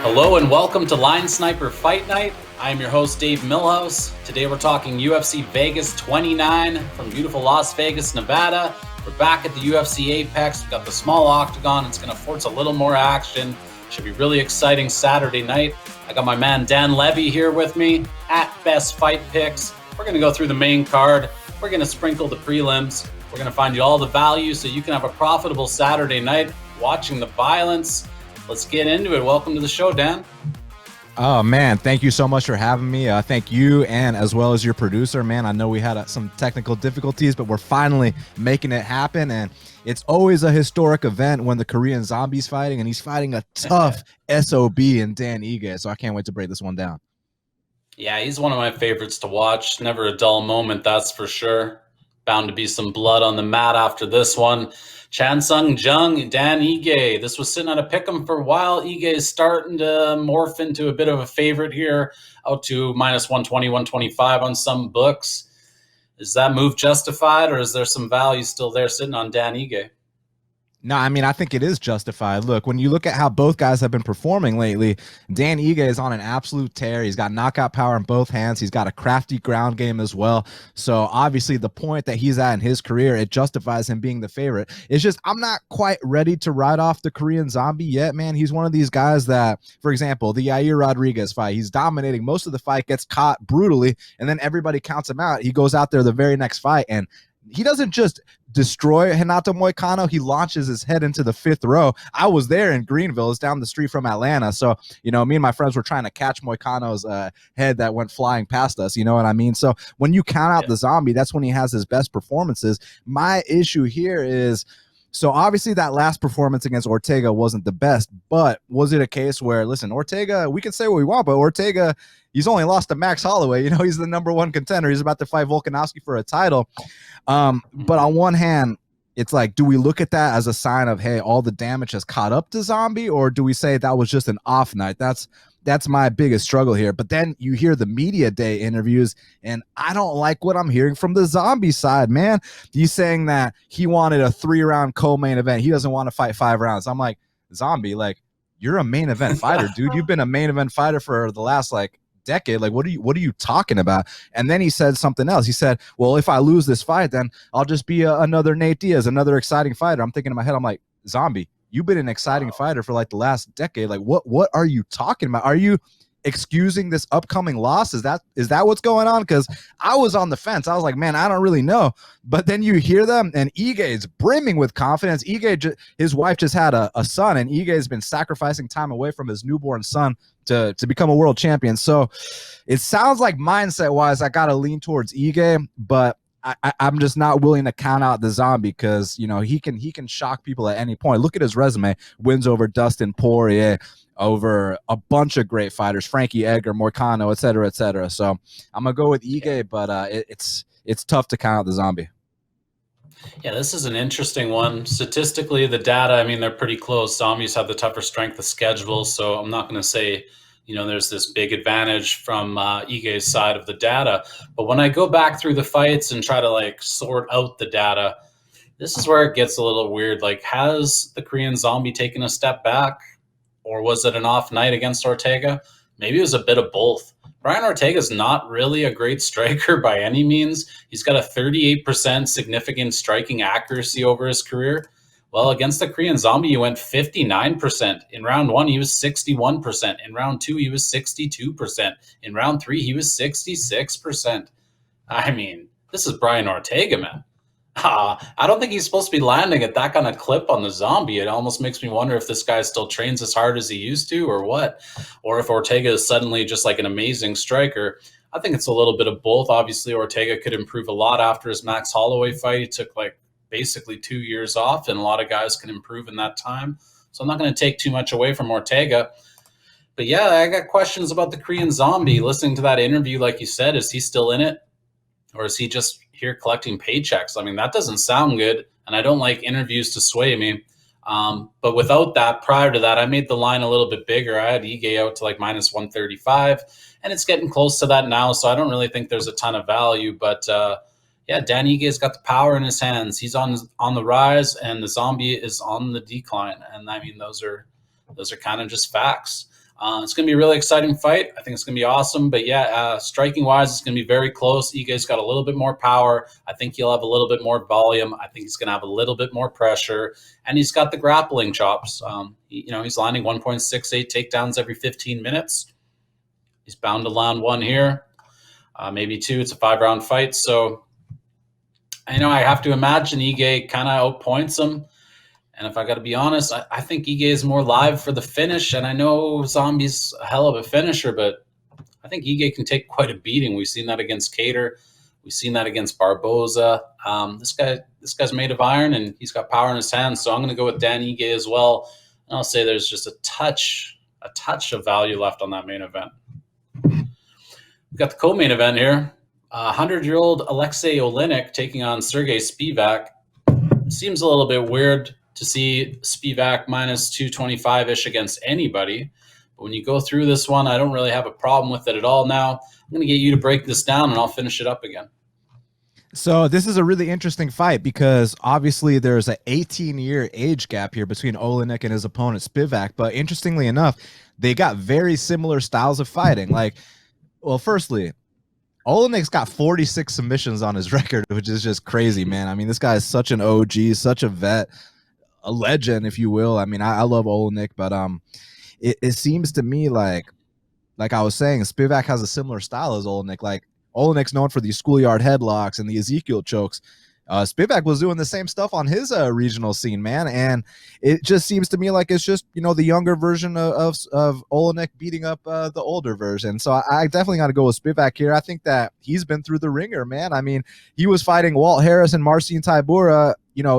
Hello and welcome to Line Sniper Fight Night. I am your host, Dave Milhouse. Today we're talking UFC Vegas 29 from beautiful Las Vegas, Nevada. We're back at the UFC Apex. We've got the small octagon. It's going to force a little more action. Should be really exciting Saturday night. I got my man Dan Levi here with me at Best Fight Picks. We're going to go through the main card. We're going to sprinkle the prelims. We're going to find you all the value so you can have a profitable Saturday night watching the violence. Let's get into it. Welcome to the show, Dan. Oh, man, thank you so much for having me. Thank you and as well as your producer, man. I know we had some technical difficulties, but we're finally making it happen. And it's always a historic event when the Korean Zombie's fighting, and he's fighting a tough SOB in Dan Ige. So I can't wait to break this one down. Yeah, he's one of my favorites to watch. Never a dull moment, that's for sure. Bound to be some blood on the mat after this one. Chan Sung Jung, Dan Ige. This was sitting on a pick'em for a while. Ige is starting to morph into a bit of a favorite here, out to minus 120, 125 on some books. Is that move justified, or is there some value still there sitting on Dan Ige? No, I mean, I think it is justified. Look, when you look at how both guys have been performing lately, Dan Ige is on an absolute tear. He's got knockout power in both hands. He's got a crafty ground game as well. So obviously the point that he's at in his career, it justifies him being the favorite. It's just I'm not quite ready to ride off the Korean Zombie yet, man. He's one of these guys that, for example, the Yair Rodriguez fight, he's dominating most of the fight, gets caught brutally, and then everybody counts him out. He goes out there the very next fight, and he doesn't just destroy Renato Moicano. He launches his head into the fifth row. I was there in Greenville. It's down the street from Atlanta. So, you know, me and my friends were trying to catch Moicano's head that went flying past us. You know what I mean? So when you count out the Zombie, that's when he has his best performances. My issue here is, so obviously that last performance against Ortega wasn't the best, but was it a case where, listen, Ortega, we can say what we want, but Ortega, he's only lost to Max Holloway. You know, he's the number one contender. He's about to fight Volkanovski for a title. But on one hand, it's like, do we look at that as a sign of, hey, all the damage has caught up to Zombie, or do we say that was just an off night? That's my biggest struggle here. But then you hear the media day interviews, and I don't like what I'm hearing from the Zombie side, man. He's saying that he wanted a 3-round co-main event. He doesn't want to fight 5 rounds. I'm like, Zombie, like, you're a main event fighter, dude. You've been a main event fighter for the last, decade. Like, what are you talking about? And then he said something else. He said, well, if I lose this fight, then I'll just be another Nate Diaz, another exciting fighter. I'm thinking in my head, I'm like, Zombie, you've been an exciting fighter for the last decade. Like, what are you talking about? Are you excusing this upcoming loss? Is that what's going on? Because I was on the fence. I was like, man, I don't really know. But then you hear them, and Ige is brimming with confidence. Ige, his wife just had a son, and Ige has been sacrificing time away from his newborn son to become a world champion. So it sounds like mindset-wise, I got to lean towards Ige, but I'm just not willing to count out the Zombie because, you know, he can shock people at any point. Look at his resume. Wins over Dustin Poirier, over a bunch of great fighters, Frankie Edgar, Moicano, et cetera, et cetera. So I'm going to go with Ige, but it's tough to count out the Zombie. Yeah, this is an interesting one. Statistically, the data, I mean, they're pretty close. Zombies have the tougher strength of schedule, so I'm not going to say, you know, there's this big advantage from Ige's side of the data. But when I go back through the fights and try to, sort out the data, this is where it gets a little weird. Has the Korean Zombie taken a step back, or was it an off night against Ortega? Maybe it was a bit of both. Brian Ortega is not really a great striker by any means. He's got a 38% significant striking accuracy over his career. Well, against the Korean Zombie, he went 59%. In round 1, he was 61%. In round 2, he was 62%. In round 3, he was 66%. I mean, this is Brian Ortega, man. I don't think he's supposed to be landing at that kind of clip on the Zombie. It almost makes me wonder if this guy still trains as hard as he used to or what, or if Ortega is suddenly just an amazing striker. I think it's a little bit of both. Obviously, Ortega could improve a lot after his Max Holloway fight. He took basically 2 years off, and a lot of guys can improve in that time. So I'm not going to take too much away from Ortega. But yeah, I got questions about the Korean Zombie. Listening to that interview, like you said, is he still in it? Or is he just here collecting paychecks? I mean, that doesn't sound good, and I don't like interviews to sway me. But without that, prior to that, I made the line a little bit bigger. I had Ige out to minus 135, and it's getting close to that now, so I don't really think there's a ton of value. But yeah, Dan Ige's got the power in his hands. He's on the rise, and the Zombie is on the decline. And I mean, those are kind of just facts. It's going to be a really exciting fight. I think it's going to be awesome. But yeah, striking wise, it's going to be very close. Ige's got a little bit more power. I think he'll have a little bit more volume. I think he's going to have a little bit more pressure. And he's got the grappling chops. He's landing 1.68 takedowns every 15 minutes. He's bound to land one here, maybe two. It's a 5-round fight. So, I have to imagine Ige kind of outpoints him. And if I got to be honest, I think Ige is more live for the finish. And I know Zombie's a hell of a finisher, but I think Ige can take quite a beating. We've seen that against Cater. We've seen that against Barboza. This guy's made of iron, and he's got power in his hands. So I'm going to go with Dan Ige as well. And I'll say there's just a touch of value left on that main event. We've got the co-main event here. 100-year-old Alexei Olynyk taking on Sergey Spivak. Seems a little bit weird to see Spivak minus 225-ish against anybody. But when you go through this one, I don't really have a problem with it at all now. I'm going to get you to break this down, and I'll finish it up again. So this is a really interesting fight because obviously there's an 18-year age gap here between Olynyk and his opponent Spivak. But interestingly enough, they got very similar styles of fighting. Firstly, Olynyk's got 46 submissions on his record, which is just crazy, man. I mean, this guy is such an OG, such a vet, a legend, if you will. I mean, I love Olynyk, but it seems to me like I was saying, Spivak has a similar style as Olynyk. Like, Olynyk's known for these schoolyard headlocks and the Ezekiel chokes. Spivak was doing the same stuff on his regional scene, man, and it just seems to me like it's just the younger version of Olynyk beating up the older version. So I definitely got to go with Spivak here. I think that he's been through the ringer, man. I mean, he was fighting Walt Harris and Marcin Tybura,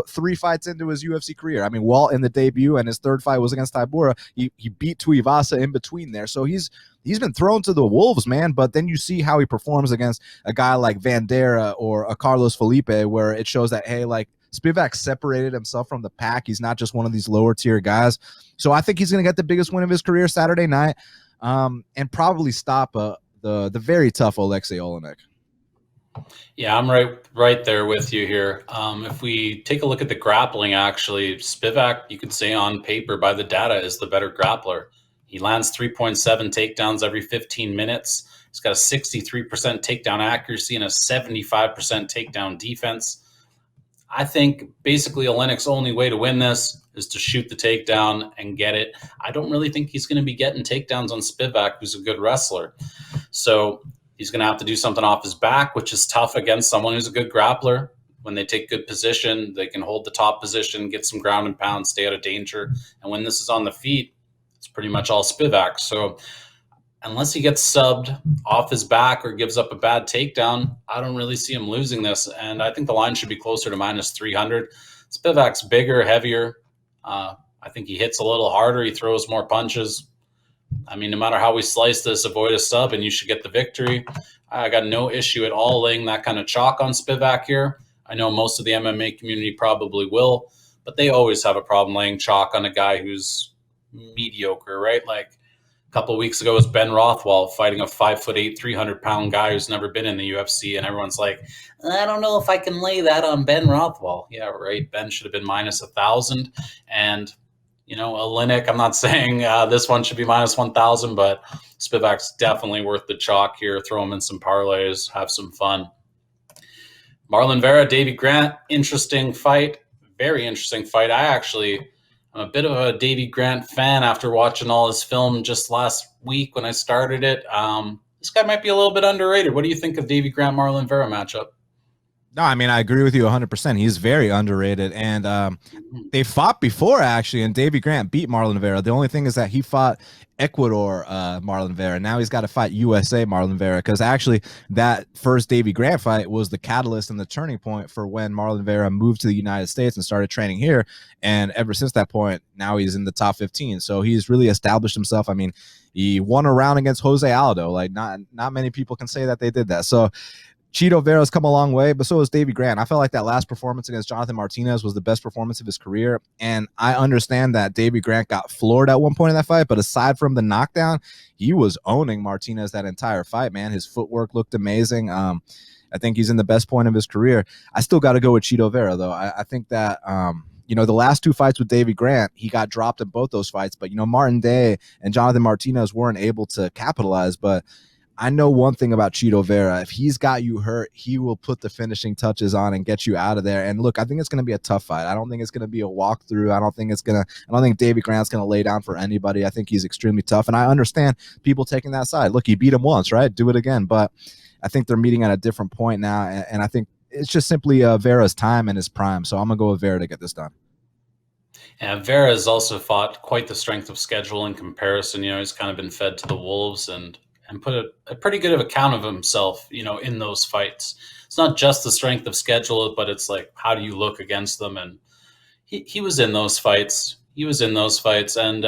3 fights into his UFC career. I mean, Walt in the debut, and his third fight was against Tybura. He beat Tuivasa in between there, so he's been thrown to the wolves, man. But then you see how he performs against a guy like Vandera or a Carlos Felipe, where it shows that, hey, like, Spivak separated himself from the pack. He's not just one of these lower tier guys. So I think he's going to get the biggest win of his career Saturday night, and probably stop the very tough Alexei Olynyk. Yeah, I'm right there with you here. If we take a look at the grappling, actually, Spivak, you could say on paper by the data, is the better grappler. He lands 3.7 takedowns every 15 minutes. He's got a 63% takedown accuracy and a 75% takedown defense. I think basically Olynyk's only way to win this is to shoot the takedown and get it. I don't really think he's going to be getting takedowns on Spivak, who's a good wrestler. So he's going to have to do something off his back, which is tough against someone who's a good grappler. When they take good position, they can hold the top position, get some ground and pound, stay out of danger. And when this is on the feet, it's pretty much all Spivak. So unless he gets subbed off his back or gives up a bad takedown, I don't really see him losing this. And I think the line should be closer to minus 300. Spivak's bigger, heavier. I think he hits a little harder. He throws more punches. I mean, no matter how we slice this, avoid a sub and you should get the victory. I got no issue at all laying that kind of chalk on Spivak here. I know most of the MMA community probably will, but they always have a problem laying chalk on a guy who's mediocre, right? Like a couple of weeks ago was Ben Rothwell fighting a 5'8", 300-pound guy who's never been in the UFC, and everyone's like, I don't know if I can lay that on Ben Rothwell. Yeah, right. Ben should have been minus 1,000, and Olynyk, I'm not saying this one should be minus 1,000, but Spivak's definitely worth the chalk here. Throw him in some parlays, have some fun. Marlon Vera, Davey Grant, interesting fight. Very interesting fight. I'm a bit of a Davey Grant fan after watching all his film just last week when I started it. This guy might be a little bit underrated. What do you think of Davey Grant, Marlon Vera matchup? No, I mean, I agree with you 100%. He's very underrated. And they fought before, actually, and Davey Grant beat Marlon Vera. The only thing is that he fought Ecuador Marlon Vera. Now he's got to fight USA Marlon Vera, because actually that first Davey Grant fight was the catalyst and the turning point for when Marlon Vera moved to the United States and started training here. And ever since that point, now he's in the top 15. So he's really established himself. I mean, he won a round against Jose Aldo. Like, not many people can say that they did that. So Chito Vera's come a long way, but so has Davey Grant. I felt like that last performance against Jonathan Martinez was the best performance of his career, and I understand that Davey Grant got floored at one point in that fight, but aside from the knockdown, he was owning Martinez that entire fight, man. His footwork looked amazing. I think he's in the best point of his career. I still got to go with Chito Vera, though. I think that, the last two fights with Davey Grant, he got dropped in both those fights. But, Martin Day and Jonathan Martinez weren't able to capitalize. But I know one thing about Chito Vera. If he's got you hurt, he will put the finishing touches on and get you out of there. And look, I think it's going to be a tough fight. I don't think it's going to be a walkthrough. I don't think Davey Grant's going to lay down for anybody. I think he's extremely tough. And I understand people taking that side. Look, he beat him once, right? Do it again. But I think they're meeting at a different point now. And I think it's just simply Vera's time and his prime. So I'm going to go with Vera to get this done. And Vera has also fought quite the strength of schedule in comparison. He's kind of been fed to the wolves and put a pretty good of account of himself, in those fights. It's not just the strength of schedule, but it's like, how do you look against them? And he was in those fights. And,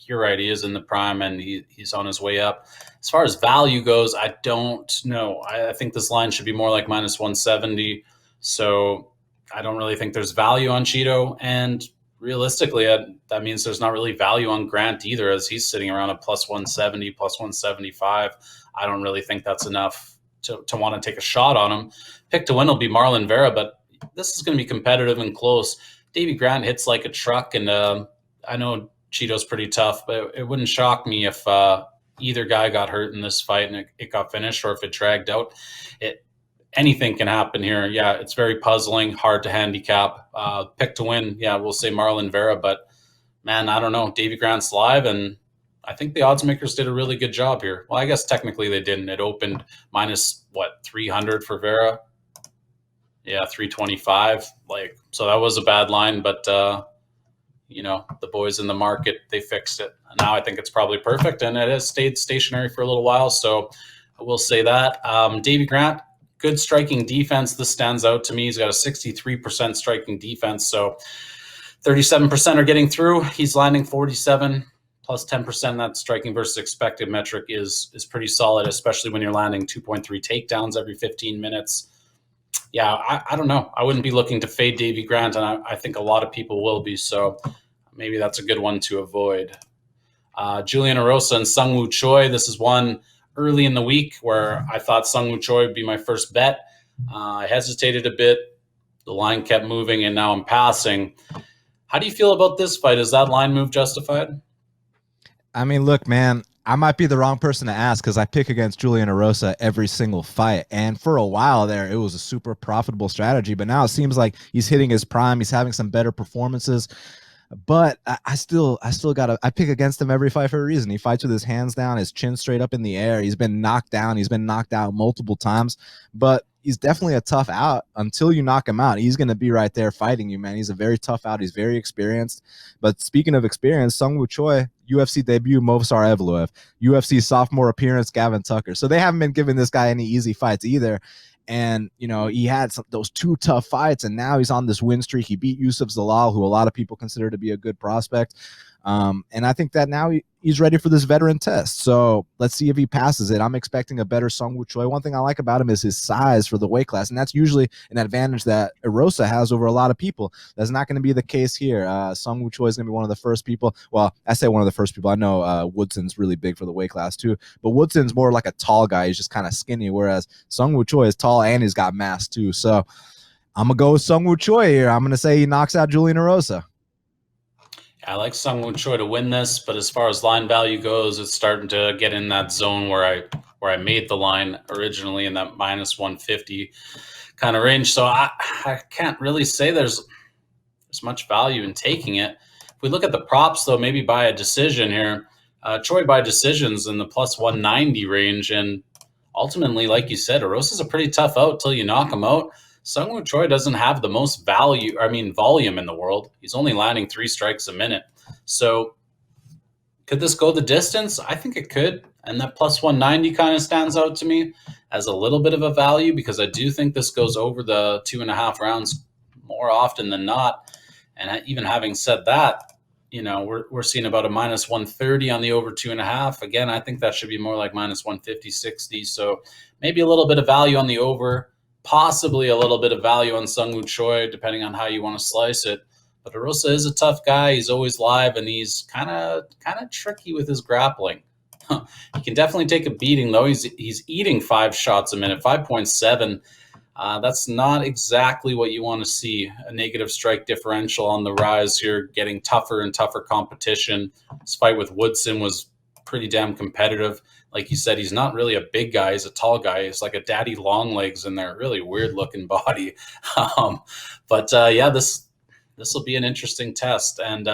you're right. He is in the prime and he's on his way up. As far as value goes, I don't know. I think this line should be more like minus 170. So I don't really think there's value on Chito. And realistically, that means there's not really value on Grant either, as he's sitting around a plus 170, plus 175. I don't really think that's enough to want to take a shot on him. Pick to win will be Marlon Vera, but this is going to be competitive and close. Davey Grant hits like a truck, and I know Chito's pretty tough, but it wouldn't shock me if either guy got hurt in this fight and it got finished, or if it dragged out. Anything can happen here. Yeah, it's very puzzling, hard to handicap. Pick to win, yeah, we'll say Marlon Vera, but man, I don't know. Davey Grant's live, and I think the odds makers did a really good job here. Well, I guess technically they didn't. It opened minus 300 for Vera. Yeah, 325. So that was a bad line, but the boys in the market, they fixed it. And now I think it's probably perfect, and it has stayed stationary for a little while. So I will say that. Davey Grant, good striking defense. This stands out to me. He's got a 63% striking defense. So 37% are getting through. He's landing 47 plus 10%. That striking versus expected metric is pretty solid, especially when you're landing 2.3 takedowns every 15 minutes. Yeah, I don't know. I wouldn't be looking to fade Davey Grant, and I think a lot of people will be. So maybe that's a good one to avoid. Julian Arosa and Sungwoo Choi. This is one early in the week where I thought Sungwoo Choi would be my first bet. I hesitated a bit. The line kept moving, and now I'm passing. How do you feel about this fight? Is that line move justified? I mean, look, man, I might be the wrong person to ask because I pick against Julian Arosa every single fight. And for a while there, it was a super profitable strategy. But now it seems like he's hitting his prime. He's having some better performances. But I still I pick against him every fight for a reason. He fights with his hands down, his chin straight up in the air. He's been knocked down. He's been knocked out multiple times. But he's definitely a tough out. Until you knock him out, he's going to be right there fighting you, man. He's a very tough out. He's very experienced. But speaking of experience, Sungwoo Choi, UFC debut, Movsar Evloev. UFC sophomore appearance, Gavin Tucker. So they haven't been giving this guy any easy fights either. And, he had those two tough fights, and now he's on this win streak. He beat Yusuf Zalal, who a lot of people consider to be a good prospect. And I think that now he's ready for this veteran test. So let's see if he passes it. I'm expecting a better Sungwoo Choi. One thing I like about him is his size for the weight class, and that's usually an advantage that Arosa has over a lot of people. That's not going to be the case here. Sungwoo Choi is going to be one of the first people. Well, I say one of the first people. I know Woodson's really big for the weight class too, but Woodson's more like a tall guy. He's just kind of skinny, whereas Sungwoo Choi is tall and he's got mass too. So I'm going to go with Sungwoo Choi here. I'm going to say he knocks out Julian Arosa. I like Sungwoo Choi to win this, but as far as line value goes, it's starting to get in that zone where I made the line originally in that minus 150 kind of range. So I can't really say there's much value in taking it. If we look at the props, though, maybe by a decision here, Choi by decisions in the plus 190 range. And ultimately, like you said, Arosa's a pretty tough out till you knock him out. Sungwoo Choi doesn't have the most volume in the world. He's only landing 3 strikes a minute. So could this go the distance? I think it could. And that plus 190 kind of stands out to me as a little bit of a value, because I do think this goes over the 2.5 rounds more often than not. And even having said that, we're seeing about a minus 130 on the over 2.5. Again, I think that should be more like minus 150, 60. So maybe a little bit of value on the over. Possibly a little bit of value on Sungwoo Choi, depending on how you want to slice it. But Arosa is a tough guy. He's always live, and he's kind of tricky with his grappling. He can definitely take a beating, though. He's eating 5 shots a minute, 5.7. That's not exactly what you want to see. A negative strike differential on the rise here, getting tougher and tougher competition. This fight with Woodson was pretty damn competitive. Like you said, he's not really a big guy. He's a tall guy. He's like a daddy long legs in there. Really weird looking body. This will be an interesting test. And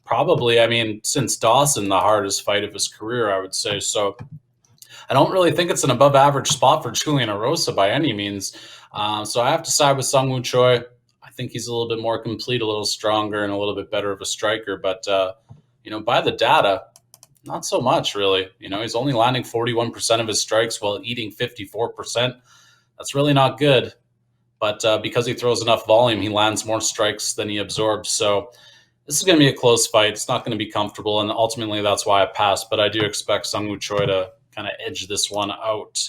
probably, I mean, since Dawson, the hardest fight of his career, I would say. So I don't really think it's an above average spot for Julian Arosa by any means. So I have to side with Sungwoo Choi. I think he's a little bit more complete, a little stronger, and a little bit better of a striker. But, by the data, not so much, really. He's only landing 41% of his strikes while eating 54%. That's really not good. But because he throws enough volume, he lands more strikes than he absorbs. So this is going to be a close fight. It's not going to be comfortable, and ultimately that's why I passed. But I do expect Sungwoo Choi to kind of edge this one out.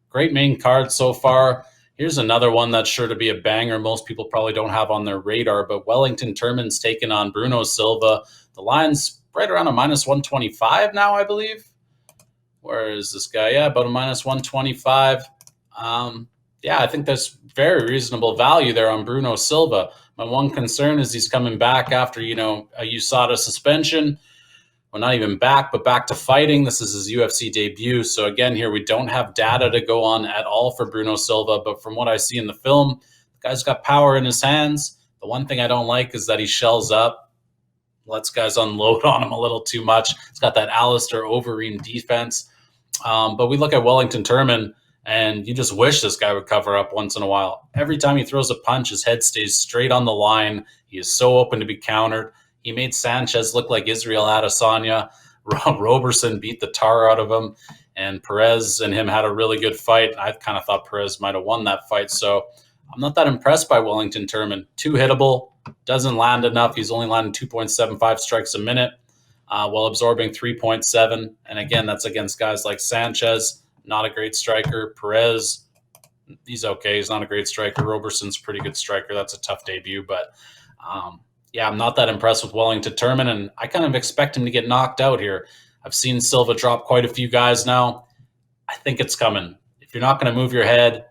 Great main card so far. Here's another one that's sure to be a banger. Most people probably don't have on their radar, but Wellington Turman's taken on Bruno Silva. The line's right around a minus 125 now, I believe. Where is this guy? Yeah, about a minus 125. I think there's very reasonable value there on Bruno Silva. My one concern is he's coming back after, a USADA suspension. Well, not even back, but back to fighting. This is his UFC debut. So again, here we don't have data to go on at all for Bruno Silva. But from what I see in the film, the guy's got power in his hands. The one thing I don't like is that he shells up, lets guys unload on him a little too much. He's got that Alistair Overeem defense. But we look at Wellington Turman, and you just wish this guy would cover up once in a while. Every time he throws a punch, his head stays straight on the line. He is so open to be countered. He made Sanchez look like Israel Adesanya. Roberson beat the tar out of him, and Perez and him had a really good fight. I kind of thought Perez might have won that fight, so I'm not that impressed by Wellington Turman. Too hittable, doesn't land enough. He's only landing 2.75 strikes a minute while absorbing 3.7, and again, that's against guys like Sanchez, not a great striker. Perez, he's okay. He's not a great striker. Roberson's a pretty good striker. That's a tough debut, but I'm not that impressed with Wellington Turman, and I kind of expect him to get knocked out here. I've seen Silva drop quite a few guys now. I think it's coming. If you're not going to move your head,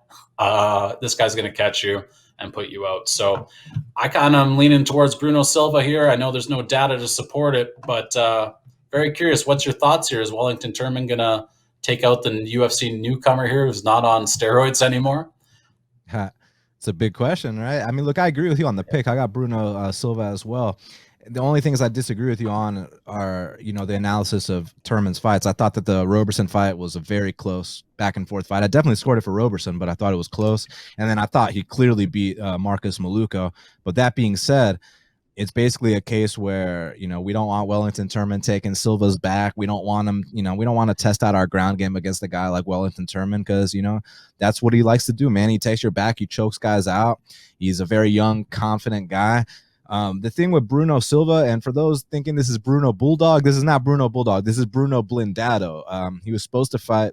this guy's going to catch you and put you out. So I kind of am leaning towards Bruno Silva here. I know there's no data to support it, but very curious. What's your thoughts here? Is Wellington Turman going to take out the UFC newcomer here who's not on steroids anymore? It's a big question, right? I mean, look, I agree with you on the pick. I got Bruno Silva as well. The only things I disagree with you on are, the analysis of Turman's fights. I thought that the Roberson fight was a very close back and forth fight. I definitely scored it for Roberson, but I thought it was close. And then I thought he clearly beat Marcus Maluko. But that being said, it's basically a case where, we don't want Wellington Turman taking Silva's back. We don't want him, we don't want to test out our ground game against a guy like Wellington Turman because, that's what he likes to do, man. He takes your back. He chokes guys out. He's a very young, confident guy. The thing with Bruno Silva, and for those thinking this is Bruno Bulldog, this is not Bruno Bulldog. This is Bruno Blindado. He was supposed to fight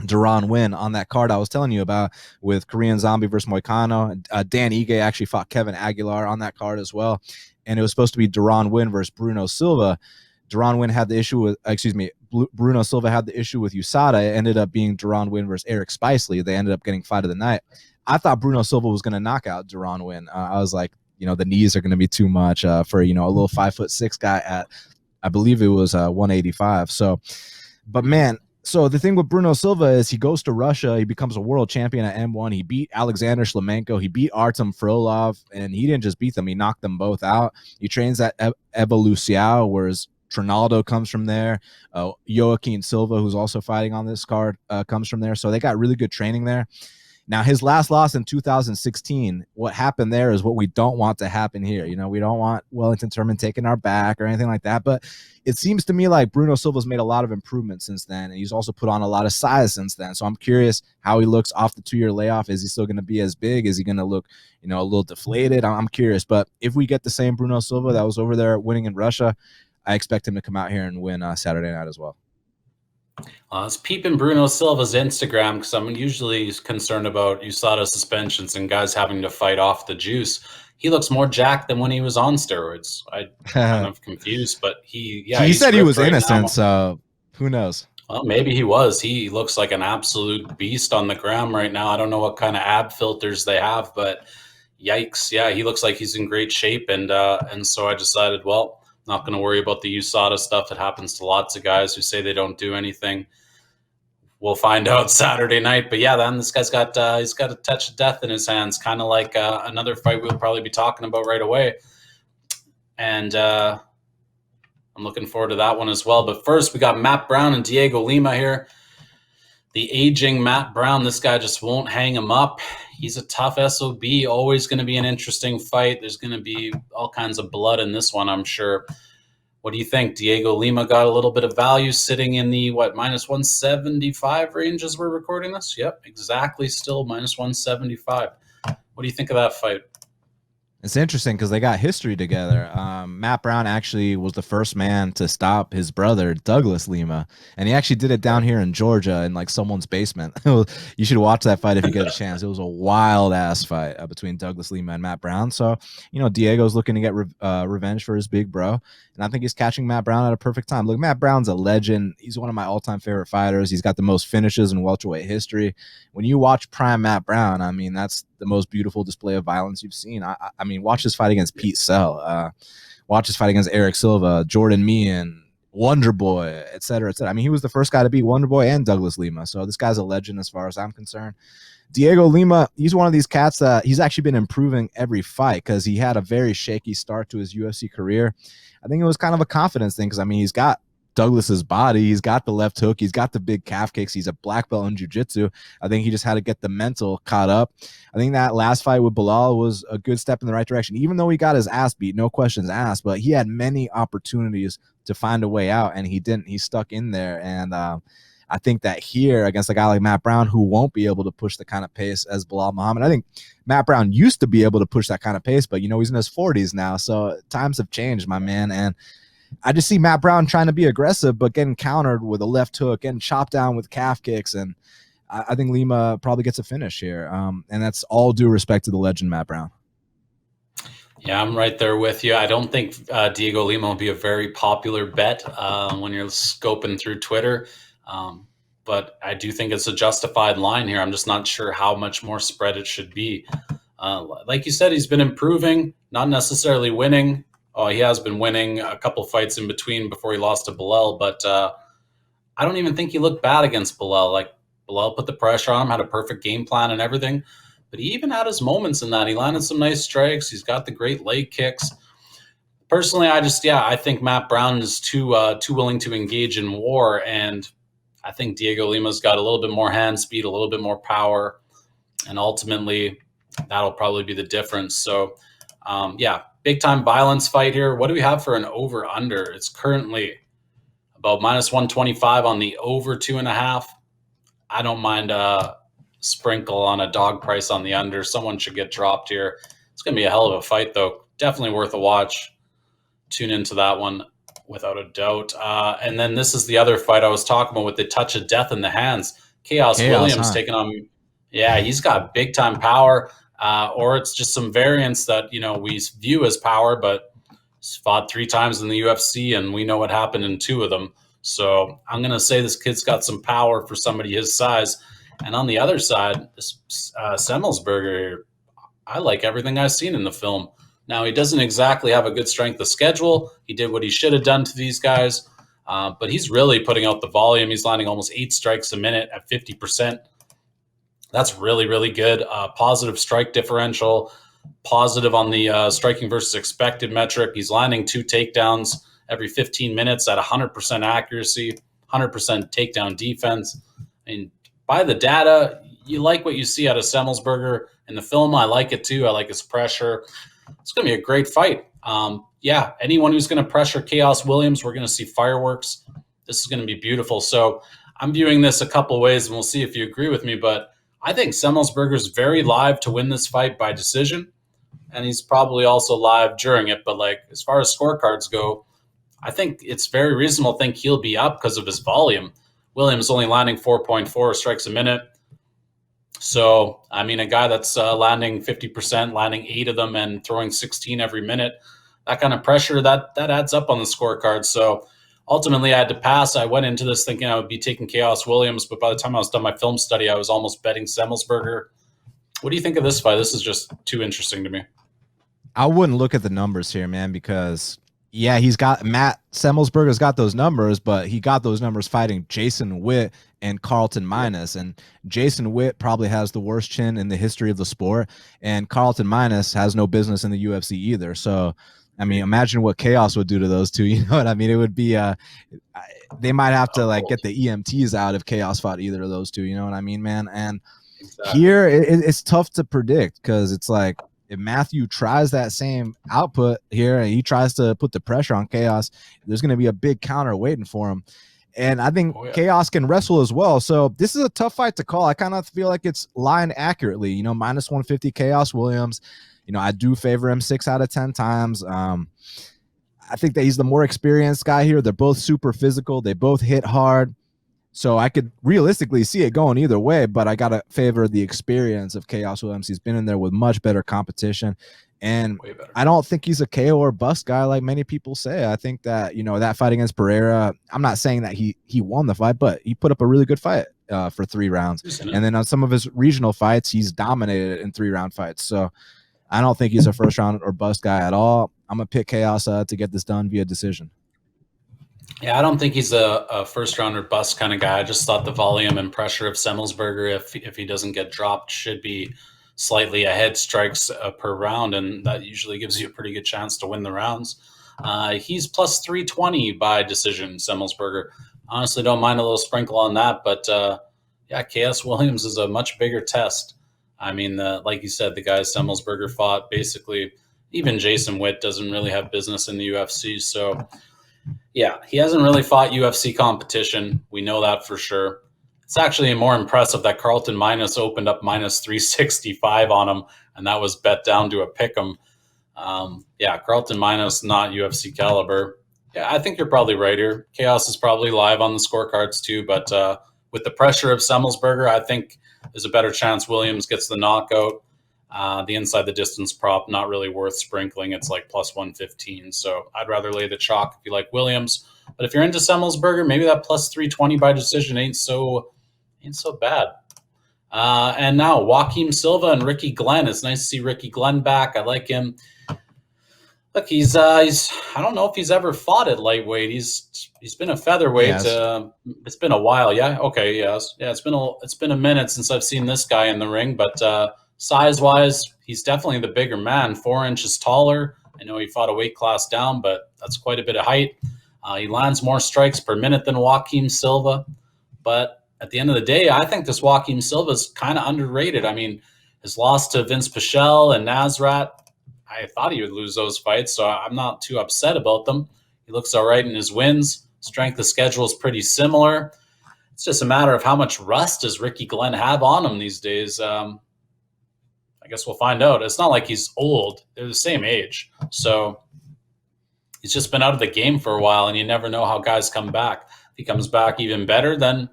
Deron Win on that card I was telling you about with Korean Zombie versus Moicano. Dan Ige actually fought Kevin Aguilar on that card as well. And it was supposed to be Deron Win versus Bruno Silva. Deron Win had the issue with, Bruno Silva had the issue with USADA. It ended up being Deron Win versus Eric Spicely. They ended up getting fight of the night. I thought Bruno Silva was going to knock out Deron Win. I was like, the knees are going to be too much for, a little 5'6" guy at, I believe it was 185. So, but man, so the thing with Bruno Silva is he goes to Russia. He becomes a world champion at M1. He beat Alexander Shlemenko. He beat Artem Frolov, and he didn't just beat them. He knocked them both out. He trains at Evoluciao, whereas Trinaldo comes from there. Joaquim Silva, who's also fighting on this card, comes from there. So they got really good training there. Now, his last loss in 2016, what happened there is what we don't want to happen here. We don't want Wellington Turman taking our back or anything like that. But it seems to me like Bruno Silva's made a lot of improvements since then. And he's also put on a lot of size since then. So I'm curious how he looks off the 2-year layoff. Is he still going to be as big? Is he going to look, a little deflated? I'm curious. But if we get the same Bruno Silva that was over there winning in Russia, I expect him to come out here and win Saturday night as well. I was peeping Bruno Silva's Instagram because I'm usually concerned about USADA suspensions and guys having to fight off the juice. He looks more jacked than when he was on steroids. I'm kind of confused, but he said he was innocent, so who knows? Well, maybe he was. He looks like an absolute beast on the gram right now. I don't know what kind of ab filters they have, but yikes. Yeah, he looks like he's in great shape. And so I decided, well, not going to worry about the USADA stuff. It happens to lots of guys who say they don't do anything. We'll find out Saturday night. But yeah, then this guy's got he's got a touch of death in his hands, kind of like another fight we'll probably be talking about right away. And I'm looking forward to that one as well. But first, we got Matt Brown and Diego Lima here. The aging Matt Brown, this guy just won't hang him up. He's a tough SOB, always going to be an interesting fight. There's going to be all kinds of blood in this one, I'm sure. What do you think? Diego Lima got a little bit of value sitting in the, minus 175 range as we're recording this? Yep, exactly, still minus 175. What do you think of that fight? It's interesting because they got history together. Matt Brown actually was the first man to stop his brother, Douglas Lima. And he actually did it down here in Georgia in like someone's basement. You should watch that fight if you get a chance. It was a wild ass fight between Douglas Lima and Matt Brown. So, Diego's looking to get revenge for his big bro. And I think he's catching Matt Brown at a perfect time. Look, Matt Brown's a legend. He's one of my all-time favorite fighters. He's got the most finishes in welterweight history. When you watch prime Matt Brown, I mean, that's the most beautiful display of violence you've seen. I mean, watch his fight against Pete Sell. Watch his fight against Eric Silva, Jordan Meehan, Wonder Boy, et cetera, et cetera. I mean, he was the first guy to beat Wonder Boy and Douglas Lima. So this guy's a legend as far as I'm concerned. Diego Lima, he's one of these cats that he's actually been improving every fight because he had a very shaky start to his UFC career. I think it was kind of a confidence thing because, I mean, he's got Douglas's body. He's got the left hook. He's got the big calf kicks. He's a black belt in jiu-jitsu. I think he just had to get the mental caught up. I think that last fight with Bilal was a good step in the right direction, even though he got his ass beat, no questions asked, but he had many opportunities to find a way out, and he didn't. He stuck in there, and I think that here against a guy like Matt Brown, who won't be able to push the kind of pace as Bilal Muhammad, I think Matt Brown used to be able to push that kind of pace, but, he's in his 40s now, so times have changed, my man, and I just see Matt Brown trying to be aggressive, but getting countered with a left hook, getting chopped down with calf kicks, and I think Lima probably gets a finish here, and that's all due respect to the legend Matt Brown. Yeah, I'm right there with you. I don't think Diego Lima will be a very popular bet when you're scoping through Twitter. But I do think it's a justified line here. I'm just not sure how much more spread it should be. Like you said, he's been improving, not necessarily winning. Oh, he has been winning a couple fights in between before he lost to Bilal, but I don't even think he looked bad against Bilal. Like, Bilal put the pressure on him, had a perfect game plan and everything, but he even had his moments in that. He landed some nice strikes. He's got the great leg kicks. Personally, I think Matt Brown is too willing to engage in war, and I think Diego Lima's got a little bit more hand speed, a little bit more power, and ultimately that'll probably be the difference. So, big time violence fight here. What do we have for an over under? It's currently about minus 125 on the over 2.5. I don't mind a sprinkle on a dog price on the under. Someone should get dropped here. It's going to be a hell of a fight, though. Definitely worth a watch. Tune into that one without a doubt. And then this is the other fight I was talking about with the touch of death in the hands. Chaos Williams taking on. Yeah, he's got big time power. Or it's just some variants that, we view as power, but he's fought 3 times in the UFC, and we know what happened in 2 of them. So I'm going to say this kid's got some power for somebody his size. And on the other side, this Semmelsberger, I like everything I've seen in the film. Now, he doesn't exactly have a good strength of schedule. He did what he should have done to these guys, but he's really putting out the volume. He's landing almost 8 strikes a minute at 50%. That's really, really good. Positive strike differential, positive on the striking versus expected metric. He's landing 2 takedowns every 15 minutes at 100% accuracy, 100% takedown defense. I mean, by the data, you like what you see out of Semmelsberger. In the film, I like it too. I like his pressure. It's going to be a great fight. Anyone who's going to pressure Chaos Williams, we're going to see fireworks. This is going to be beautiful. So I'm viewing this a couple ways, and we'll see if you agree with me, but I think Semmelsberger's very live to win this fight by decision, and he's probably also live during it. But as far as scorecards go, I think it's very reasonable to think he'll be up because of his volume. Williams only landing 4.4 strikes a minute. So, I mean, a guy that's landing 50%, landing 8 of them, and throwing 16 every minute, that kind of pressure, that adds up on the scorecard. So ultimately I had to pass. I went into this thinking I would be taking Chaos Williams, but by the time I was done my film study, I was almost betting Semmelsberger. What do you think of this fight? This is just too interesting to me. I wouldn't look at the numbers here, man, because yeah, he's got Matt Semmelsberger's got those numbers, but he got those numbers fighting Jason Witt and Carlton Minus. And Jason Witt probably has the worst chin in the history of the sport, and Carlton Minus has no business in the UFC either. So, I mean, imagine what chaos would do to those two. You know what I mean? It would be they might have to like get the EMTs out if chaos fought either of those two. You know what I mean, man? And here it's tough to predict because it's like, if Matthew tries that same output here and he tries to put the pressure on Chaos, there's going to be a big counter waiting for him. And I think Chaos can wrestle as well. So this is a tough fight to call. I kind of feel like it's lined accurately, you know, minus 150 Chaos Williams. You know, I do favor him 6 out of 10 times. I think that he's the more experienced guy here. They're both super physical. They both hit hard. So I could realistically see it going either way, but I got to favor the experience of Chaos Williams. He's been in there with much better competition. And I don't think he's a KO or bust guy like many people say. I think that, you know, that fight against Pereira, I'm not saying that he won the fight, but he put up a really good fight for 3 rounds. And then on some of his regional fights, he's dominated in 3-round fights. So I don't think he's a first round or bust guy at all. I'm going to pick Chaos to get this done via decision. Yeah, I don't think he's a first rounder bust kind of guy. I just thought the volume and pressure of Semmelsberger, if he doesn't get dropped, should be slightly ahead strikes per round, and that usually gives you a pretty good chance to win the rounds. He's plus 320 by decision, Semmelsberger. Honestly, don't mind a little sprinkle on that, but yeah, Chaos Williams is a much bigger test. I mean, like you said, the guy Semmelsberger fought, basically, even Jason Witt doesn't really have business in the UFC, so yeah, he hasn't really fought UFC competition. We know that for sure. It's actually more impressive that Carlton Minus opened up minus 365 on him, and that was bet down to a pick'em. Yeah, Carlton Minus, not UFC caliber. Yeah, I think you're probably right here. Chaos is probably live on the scorecards too, but with the pressure of Semmelsberger, I think there's a better chance Williams gets the knockout. The inside the distance prop, not really worth sprinkling. It's like plus 115. So I'd rather lay the chalk if you like Williams. But if you're into Semmelsberger, maybe that plus 320 by decision ain't so bad. And now Joachim Silva and Ricky Glenn. It's nice to see Ricky Glenn back. I like him. Look, he's I don't know if he's ever fought at lightweight. He's been a featherweight. Yes. It's been a while. Yeah. Okay. Yes. Yeah. It's been a minute since I've seen this guy in the ring, but size-wise, he's definitely the bigger man, 4 inches taller. I know he fought a weight class down, but that's quite a bit of height. He lands more strikes per minute than Joachim Silva. But at the end of the day, I think this Joachim Silva is kind of underrated. I mean, his loss to Vince Pichel and Nasrat, I thought he would lose those fights, so I'm not too upset about them. He looks all right in his wins. Strength of schedule is pretty similar. It's just a matter of how much rust does Ricky Glenn have on him these days. I guess we'll find out. It's not like he's old. They're the same age. So he's just been out of the game for a while, and you never know how guys come back. If he comes back even better, then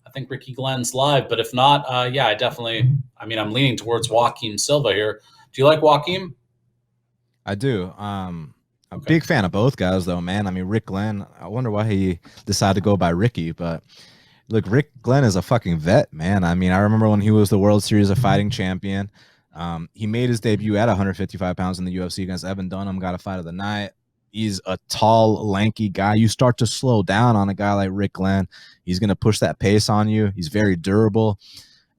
I think Ricky Glenn's live. But if not, yeah, I'm leaning towards Joachim Silva here. Do you like Joachim? I do. I'm a big fan of both guys, though, man. I mean, Rick Glenn, I wonder why he decided to go by Ricky, but look, Rick Glenn is a fucking vet, man. I mean, I remember when he was the World Series of Fighting champion. He made his debut at 155 pounds in the UFC against Evan Dunham, got a fight of the night. He's a tall, lanky guy. You start to slow down on a guy like Rick Glenn. He's going to push that pace on you. He's very durable.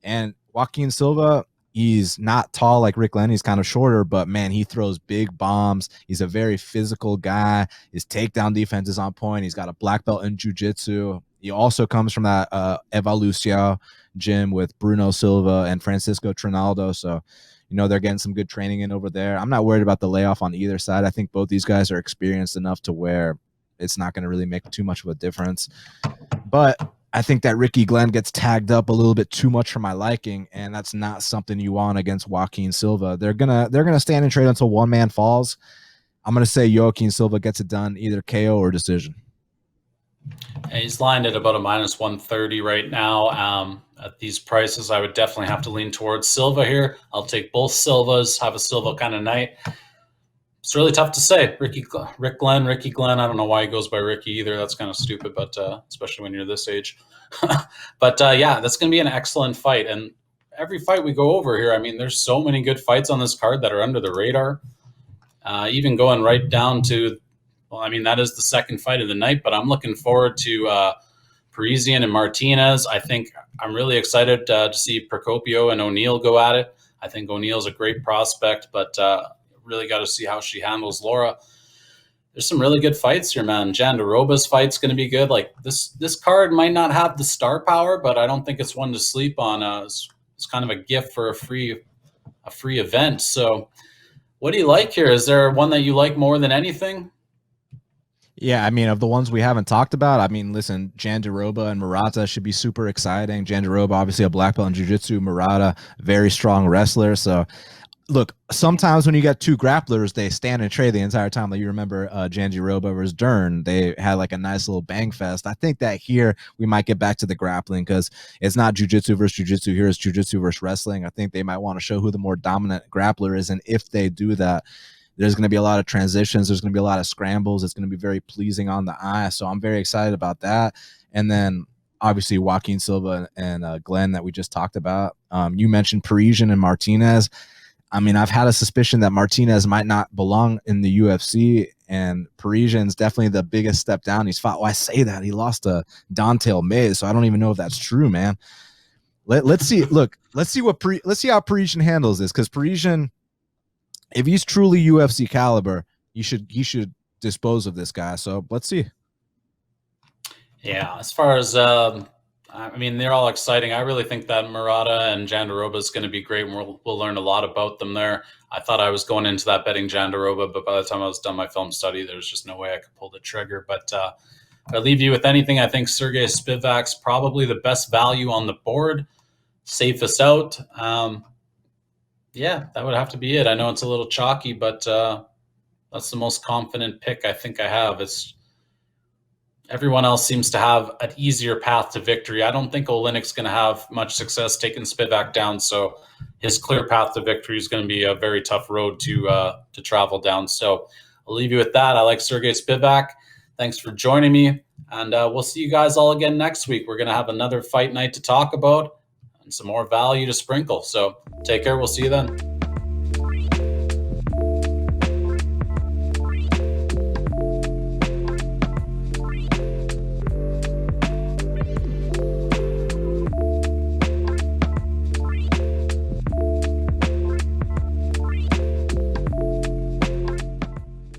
And Joaquin Silva, he's not tall like Rick Glenn. He's kind of shorter, but, man, he throws big bombs. He's a very physical guy. His takedown defense is on point. He's got a black belt in jiu-jitsu. He also comes from that Evolucio gym with Bruno Silva and Francisco Trinaldo. So, you know, they're getting some good training in over there. I'm not worried about the layoff on either side. I think both these guys are experienced enough to where it's not going to really make too much of a difference. But I think that Ricky Glenn gets tagged up a little bit too much for my liking, and that's not something you want against Joaquin Silva. They're gonna stand and trade until one man falls. I'm gonna say Joaquin Silva gets it done, either KO or decision. He's lined at about a minus 130 right now. At these prices, I would definitely have to lean towards Silva here. I'll take both Silvas, have a Silva kind of night. It's really tough to say. Rick Glenn, Ricky Glenn. I don't know why he goes by Ricky either. That's kind of stupid, but especially when you're this age. But yeah, that's going to be an excellent fight. And every fight we go over here, I mean, there's so many good fights on this card that are under the radar. Even going right down to, well, I mean, that is the second fight of the night, but I'm looking forward to Parisian and Martinez. I think I'm really excited to see Procopio and O'Neal go at it. I think O'Neal's a great prospect, but really got to see how she handles Laura. There's some really good fights here, man. Jandiroba's fight's going to be good. Like this card might not have the star power, but I don't think it's one to sleep on. It's kind of a gift for a free event. So, what do you like here? Is there one that you like more than anything? Yeah, I mean, of the ones we haven't talked about, I mean, listen, Jandiroba and Murata should be super exciting. Jandiroba, obviously a black belt in jiu-jitsu. Murata, very strong wrestler. So, look, sometimes when you get two grapplers, they stand and trade the entire time. Like you remember Jandiroba versus Dern, they had like a nice little bang fest. I think that here we might get back to the grappling because it's not jiu-jitsu versus jiu-jitsu. Here it's jiu-jitsu versus wrestling. I think they might want to show who the more dominant grappler is, and if they do that, there's going to be a lot of transitions. There's going to be a lot of scrambles. It's going to be very pleasing on the eye. So I'm very excited about that. And then obviously Joaquin Silva and Glenn that we just talked about. You mentioned Parisian and Martinez. I mean, I've had a suspicion that Martinez might not belong in the UFC, and Parisian's definitely the biggest step down he's fought. Well, I say that. He lost to Dontel Mays, so I don't even know if that's true, man. Let's see. Look, let's see how Parisian handles this, because Parisian, if he's truly UFC caliber, he should dispose of this guy. So let's see. Yeah, as far as I mean, they're all exciting. I really think that Murata and Jandiroba is going to be great, and we'll learn a lot about them there. I thought I was going into that betting Jandiroba, but by the time I was done my film study, there's just no way I could pull the trigger. But if I leave you with anything, I think Sergey Spivak's probably the best value on the board, safest out. Yeah, that would have to be it. I know it's a little chalky, but that's the most confident pick I think I have. Everyone else seems to have an easier path to victory. I don't think Olynyk's going to have much success taking Spivak down, so his clear path to victory is going to be a very tough road to travel down. So I'll leave you with that. I like Sergey Spivak. Thanks for joining me, and we'll see you guys all again next week. We're going to have another fight night to talk about and some more value to sprinkle. So take care. We'll see you then.